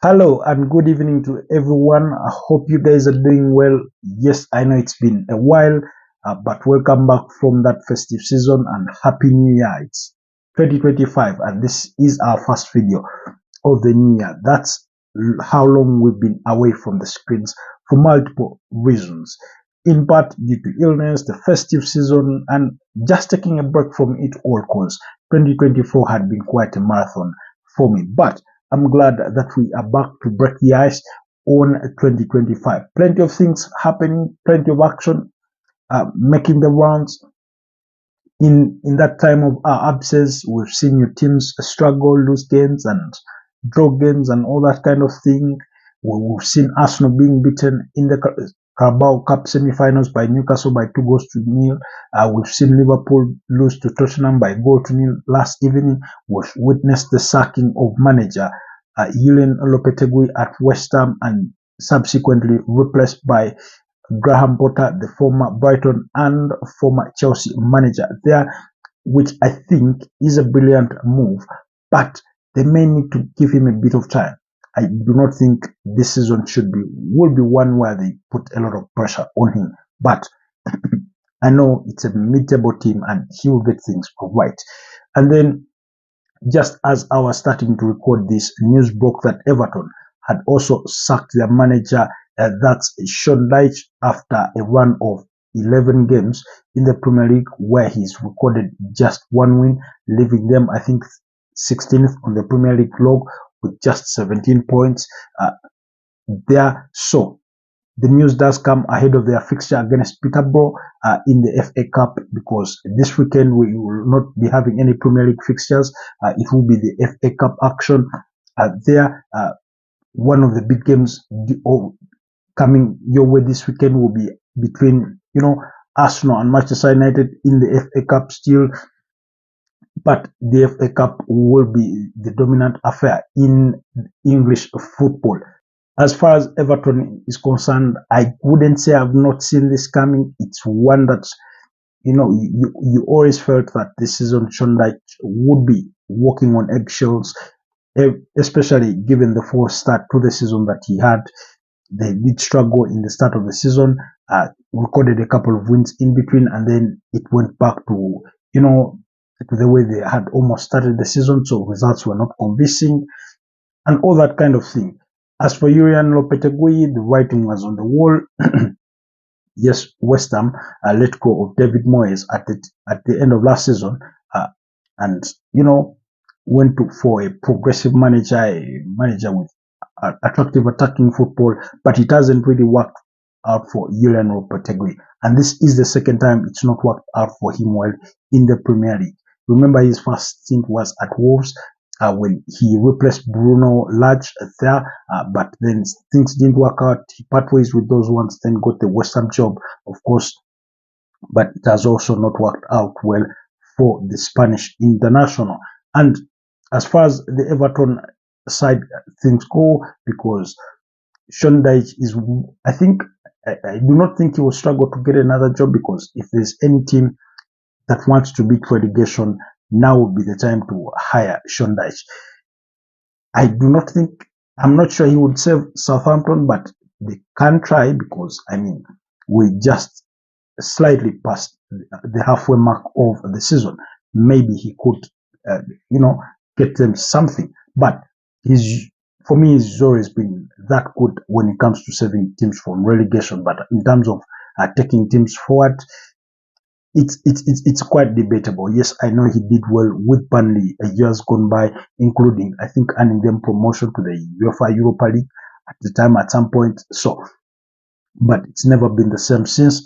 Hello and good evening to everyone. I hope you guys are doing well. Yes, I know it's been a while, but welcome back from that festive season and Happy New Year. It's 2025 and this is our first video of the new year. That's how long we've been away from the screens for multiple reasons. In part due to illness, the festive season, and just taking a break from it all because 2024 had been quite a marathon for me. But I'm glad that we are back to break the ice on 2025. Plenty of things happening, plenty of action, making the rounds. In that time of our absence, we've seen your teams struggle, lose games, and draw games, and all that kind of thing. We've seen Arsenal being beaten in the Carabao Cup semi-finals by Newcastle by 2 goals to nil. We've seen Liverpool lose to Tottenham by 1 goal to nil last evening. We've witnessed the sacking of manager Julian Lopetegui at West Ham and subsequently replaced by Graham Potter, the former Brighton and former Chelsea manager there, which I think is a brilliant move, but they may need to give him a bit of time. I do not think this season will be one where they put a lot of pressure on him, but I know it's a mid-table team and he will get things right. And then just as I was starting to record this, news broke that Everton had also sacked their manager, that's Sean Dyche, after a run of 11 games in the Premier League where he's recorded just one win, leaving them, I think, 16th on the Premier League log with just 17 points there. So the news does come ahead of their fixture against Peterborough in the FA Cup, because this weekend we will not be having any Premier League fixtures. It will be the FA Cup action there. One of the big games coming your way this weekend will be between, Arsenal and Manchester United in the FA Cup still. But the FA Cup will be the dominant affair in English football. As far as Everton is concerned, I wouldn't say I've not seen this coming. It's one that, you always felt that this season Sean Dyche would be walking on eggshells, especially given the false start to the season that he had. They did struggle in the start of the season, recorded a couple of wins in between, and then it went back to, to the way they had almost started the season, so results were not convincing, and all that kind of thing. As for Julian Lopetegui, the writing was on the wall. Yes, West Ham let go of David Moyes at the end of last season, and went for a progressive manager, a manager with attractive attacking football, but it hasn't really worked out for Julian Lopetegui, and this is the second time it's not worked out for him well in the Premier League. Remember, his first stint was at Wolves, when he replaced Bruno Lage there, but then things didn't work out. He part ways with those ones, then got the West Ham job, of course, but it has also not worked out well for the Spanish international. And as far as the Everton side things go, because Sean Dyche is, I do not think he will struggle to get another job, because if there's any team that wants to beat relegation, now would be the time to hire Sean Dyche. I'm not sure he would save Southampton, but they can try, because, we just slightly past the halfway mark of the season. Maybe he could, get them something. But for me, he's always been that good when it comes to saving teams from relegation. But in terms of taking teams forward, it's quite debatable. Yes, I know he did well with Burnley years gone by, including, I think, earning them promotion to the UEFA Europa League at the time at some point. So, but it's never been the same since.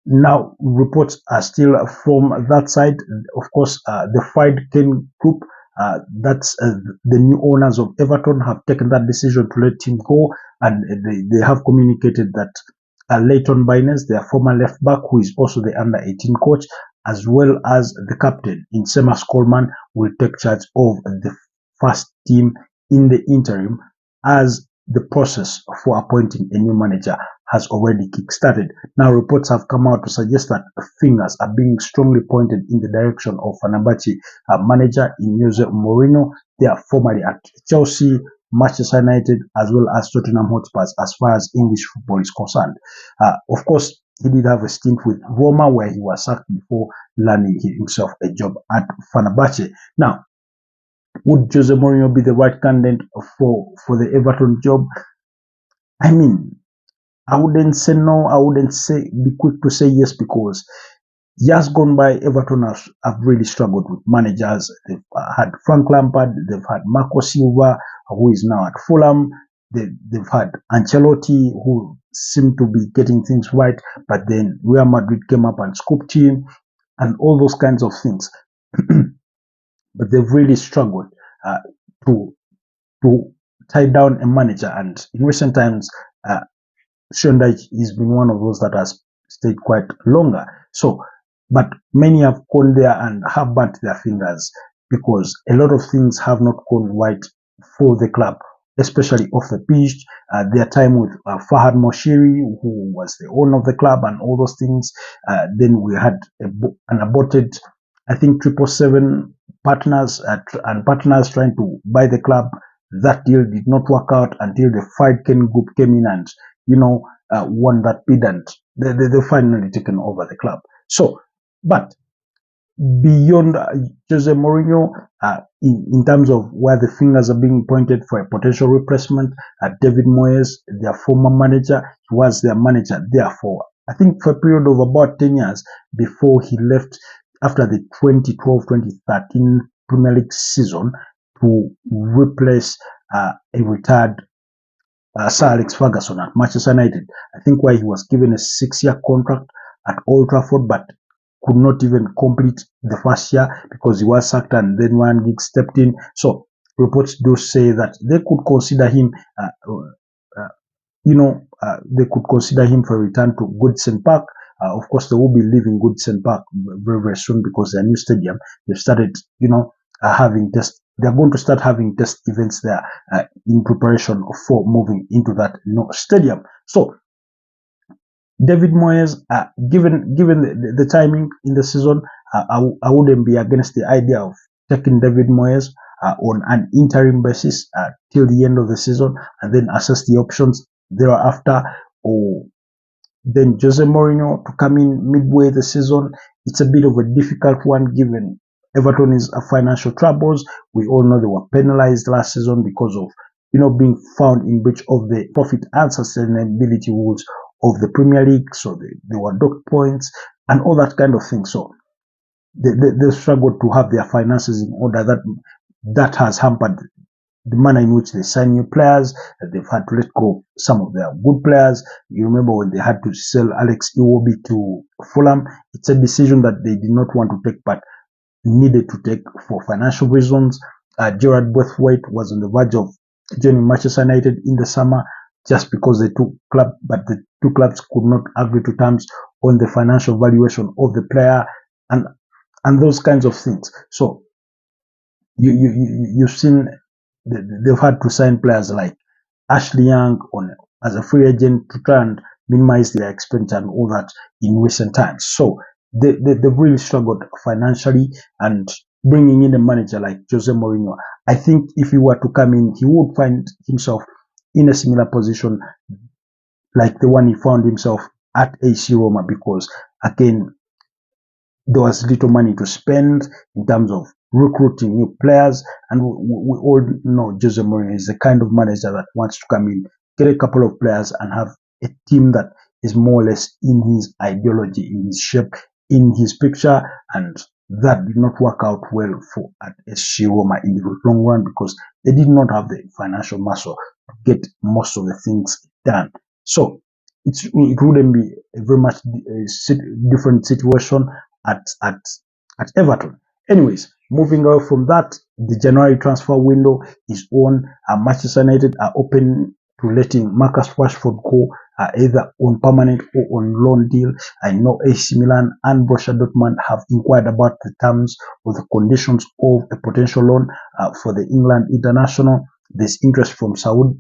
Now, reports are still from that side. Of course, the Friedkin Group, that's the new owners of Everton, have taken that decision to let him go, and they have communicated that Leighton Baines, their former left back, who is also the under-18 coach, as well as the captain, Seamus Coleman, will take charge of the first team in the interim, as the process for appointing a new manager has already kick-started. Now, reports have come out to suggest that fingers are being strongly pointed in the direction of Fenerbahce manager Jose Mourinho. They are formerly at Chelsea, Manchester United as well as Tottenham Hotspurs as far as English football is concerned. Of course, he did have a stint with Roma where he was sacked before landing himself a job at Fenerbahce. Now, would Jose Mourinho be the right candidate for the Everton job? I mean, I wouldn't say no. I wouldn't say be quick to say yes because years gone by, Everton have really struggled with managers. They've had Frank Lampard, they've had Marco Silva, who is now at Fulham. They've had Ancelotti, who seemed to be getting things right, but then Real Madrid came up and scooped him, and all those kinds of things. But they've really struggled to tie down a manager. And in recent times, Sean Dyche has been one of those that has stayed quite longer. So, but many have gone there and have burnt their fingers because a lot of things have not gone right for the club, especially off the pitch. Their time with Fahad Moshiri, who was the owner of the club, and all those things. Then we had an aborted, I think, 777 partners and partners trying to buy the club. That deal did not work out until the Friedkin group came in and won that bid, and they finally taken over the club. So, but beyond Jose Mourinho, in terms of where the fingers are being pointed for a potential replacement, David Moyes, their former manager, he was their manager there for, I think, for a period of about 10 years before he left after the 2012-2013 Premier League season to replace a retired Sir Alex Ferguson at Manchester United. I think where he was given a 6-year contract at Old Trafford, but could not even complete the first year because he was sacked and then Ryan Giggs stepped in. So reports do say that they could consider him, they could consider him for a return to Goodison Park. Of course, they will be leaving Goodison Park very, very soon because their new stadium, they've started, having test. They're going to start having test events there in preparation for moving into that stadium. So, David Moyes, given the timing in the season, I wouldn't be against the idea of taking David Moyes on an interim basis till the end of the season and then assess the options thereafter, or then Jose Mourinho to come in midway the season. It's a bit of a difficult one given Everton is financial troubles. We all know they were penalized last season because of being found in breach of the profit and sustainability rules of the Premier League. So they were docked points and all that kind of thing. So they struggled to have their finances in order. That has hampered the manner in which they sign new players. They've had to let go of some of their good players. You remember when they had to sell Alex Iwobi to Fulham. It's a decision that they did not want to take, but needed to take for financial reasons. Gerard Braithwaite was on the verge of joining Manchester United in the summer just because the two clubs could not agree to terms on the financial valuation of the player and those kinds of things. So you've seen they've had to sign players like Ashley Young as a free agent to try and minimize their expense and all that in recent times. So they've really struggled financially, and bringing in a manager like Jose Mourinho, I think if he were to come in, he would find himself in a similar position like the one he found himself at AC Roma, because again, there was little money to spend in terms of recruiting new players, and we all know Jose Mourinho is the kind of manager that wants to come in, get a couple of players and have a team that is more or less in his ideology, in his shape, in his picture, and that did not work out well at SC Roma in the long run because they did not have the financial muscle to get most of the things done. So it wouldn't be a very much different situation at Everton. Anyways, moving on from that, the January transfer window is on. Manchester United are open to letting Marcus Rashford go either on permanent or on loan deal. I know AC Milan and Borussia Dortmund have inquired about the terms or the conditions of a potential loan for the England international. There's interest from Saudi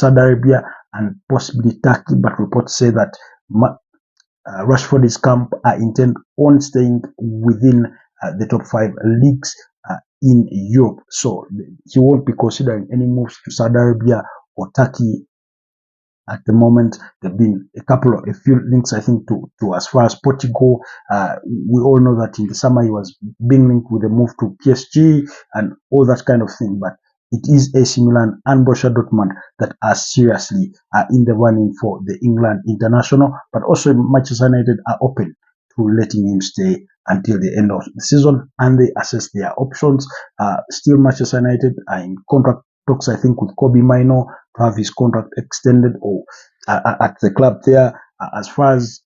Arabia and possibly Turkey, but reports say that Rashford's camp are intent on staying within the top 5 leagues in Europe. So he won't be considering any moves to Saudi Arabia or Turkey at the moment. There have been a few links, I think, to as far as Portugal. We all know that in the summer he was being linked with a move to PSG and all that kind of thing. But it is AC Milan and Borussia Dortmund that are seriously in the running for the England international. But also Manchester United are open to letting him stay until the end of the season, and they assess their options. Still, Manchester United are in contract talks, I think, with Kobe Mino to have his contract extended or at the club there. As far as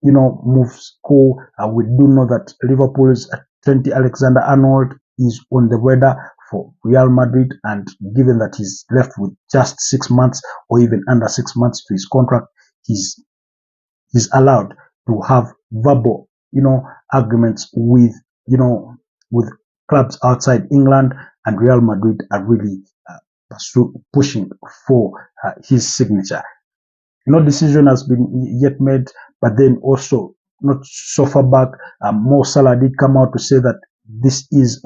moves go, we do know that Liverpool's Trent Alexander-Arnold is on the radar for Real Madrid, and given that he's left with just 6 months or even under 6 months to his contract, he's allowed to have verbal, agreements with clubs outside England, and Real Madrid are really pushing for his signature. No decision has been yet made, but then also not so far back, Mo Salah did come out to say that this is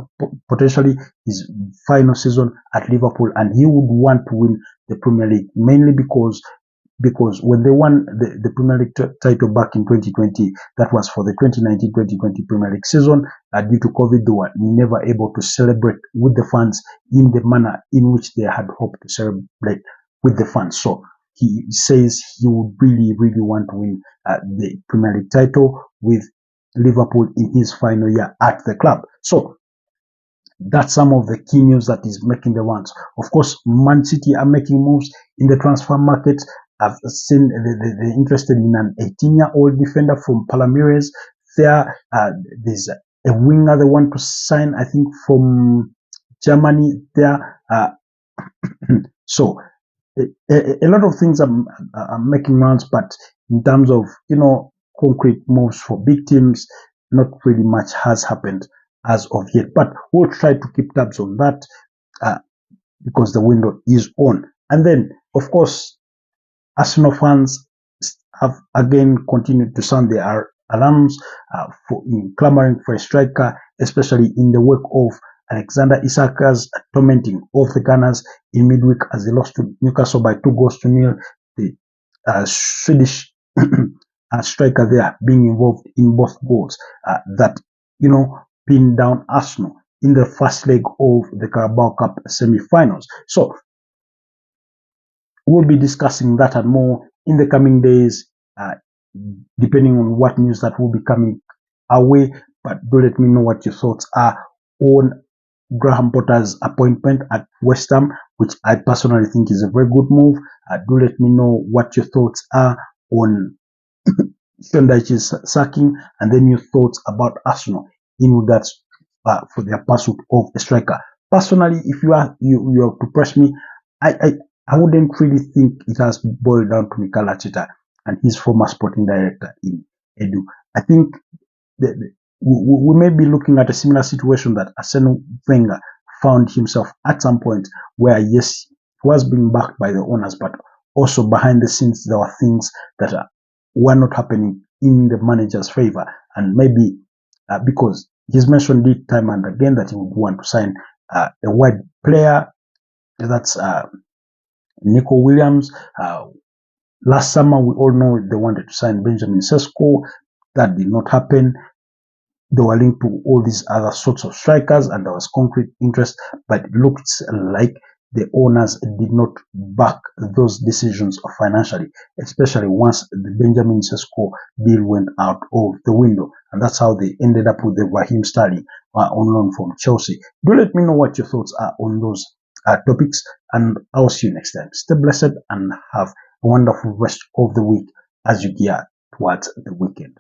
potentially his final season at Liverpool, and he would want to win the Premier League, mainly because when they won the Premier League title back in 2020, that was for the 2019-2020 Premier League season. Due to COVID, they were never able to celebrate with the fans in the manner in which they had hoped to celebrate with the fans. So he says he would really, really want to win the Premier League title with Liverpool in his final year at the club. So that's some of the key news that is making the rounds. Of course, Man City are making moves in the transfer market. I've seen they're interested in an 18-year-old defender from Palmeiras. There's a winger they want to sign, I think, from Germany there. So a lot of things are making rounds, but in terms of concrete moves for big teams, not really much has happened as of yet. But we'll try to keep tabs on that because the window is on. And then, of course, Arsenal fans have again continued to sound their alarms in clamoring for a striker, especially in the wake of Alexander Isak's tormenting of the Gunners in midweek as they lost to Newcastle by 2-0. The Swedish striker there being involved in both goals that pinned down Arsenal in the first leg of the Carabao Cup semi-finals. So we'll be discussing that and more in the coming days, depending on what news that will be coming our way. But do let me know what your thoughts are on Graham Potter's appointment at West Ham, which I personally think is a very good move. Do let me know what your thoughts are on Sean Dyche's sacking, and then your thoughts about Arsenal in regards for their pursuit of a striker. Personally, if you are to press me, I wouldn't really think it has boiled down to Mikel Arteta and his former sporting director in Edu. I think we may be looking at a similar situation that Arsene Wenger found himself at some point, where yes, he was being backed by the owners, but also behind the scenes there were things that were not happening in the manager's favor. And maybe because he's mentioned it time and again that he would want to sign a wide player, that's Nico Williams. Last summer, we all know they wanted to sign Benjamin Sesko. That did not happen. They were linked to all these other sorts of strikers, and there was concrete interest, but it looked like the owners did not back those decisions financially, especially once the Benjamin Sesko deal went out of the window. And that's how they ended up with the Raheem Sterling on loan from Chelsea. Do let me know what your thoughts are on those topics, and I'll see you next time. Stay blessed and have a wonderful rest of the week as you gear towards the weekend.